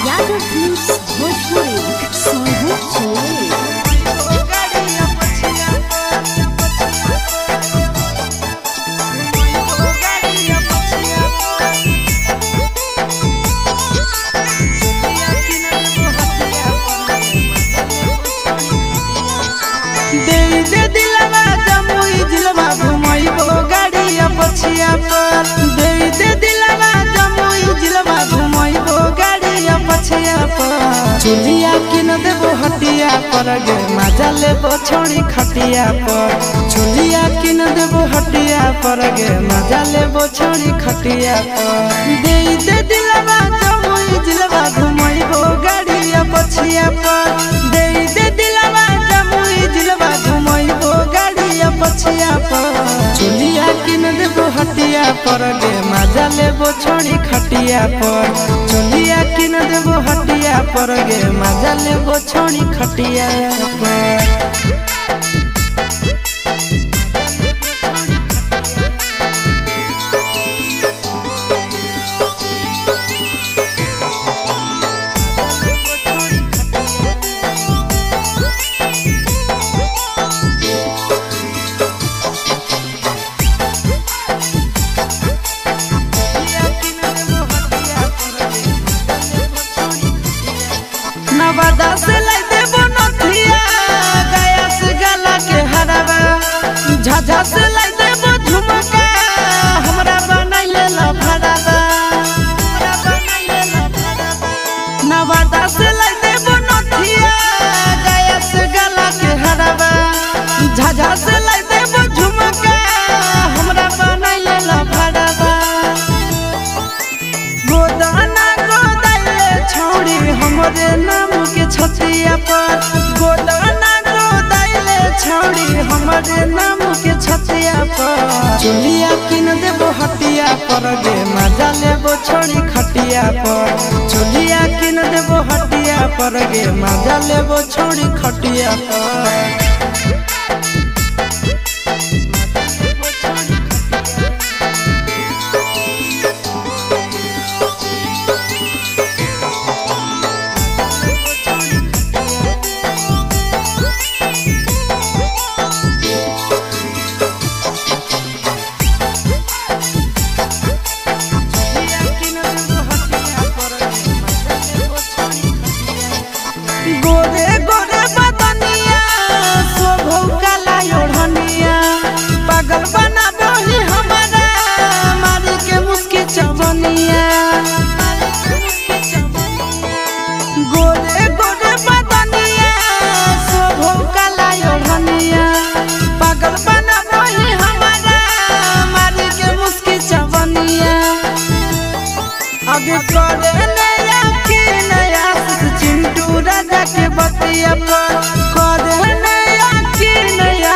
Yadav films Bhojpuri Sonu चले पछिया पर दे दे दिलवा जमुई जिलवा घुमइबो गाड़िया पछिया पर चुलिया किन देबो हटिया पर गे मजा लेबो छोड़ी खटिया पर चुलिया किन देबो हटिया पर गे मजा लेबो छोड़ी खटिया पर दे दे दिलवा जमुई जिलवा घुमइबो गाड़िया पछिया पर दे दे दिलवा जमुई जिलवा घुमइबो गाड़िया पछिया पर चुलिया किन देबो हटिया पर गे मजा लेबो छोड़ी खटिया पर चुलिया किन देबो हटिया पर गे मजा लेबो छोड़ी खटिया पर नवादा से लाई देबो नथिया गया से गला के हरवा झाझा से लाई देबो झुमका हमरा बनाइले ला भड़वा नवादा से लाई देबो नथिया गया से गला के हरवा झाझा से लाई देबो झुमका हमरा बनाइले ला भड़वा गोदाना गोदाइले छोड़ी हमरे नाम के छतिया पर गोदाना गोदाइले छोड़ी हमरे नाम के छतिया पर चुलिया किन देबो हटिया पर गे मजा लेबो छोड़ी खटिया पर चुलिया किन देबो हटिया पर गे मजा लेबो छोड़ी खटिया पर गोरे गोरे बदनिया शोभो काला ओढ़निया पागल बनाबो ही हमारा मारी के मुस्की चवनिया गोरे गोरे बदनिया शोभो काला ओढ़निया पागल बनाबो ही हमारा मारी के मुस्की चवनिया आगे करे नया की नया चिंटू राजा के बतिया पर करे नया की नया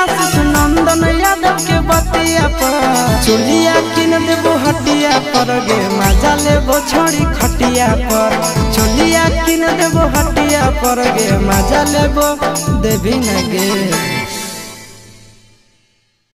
नंदन यादव के बतिया पर चुलिया किन देबो हटिया पर गे मजा लेबो छोड़ी खटिया पर चुलिया किन देबो हटिया पर गे मजा लेबो देबी न गे।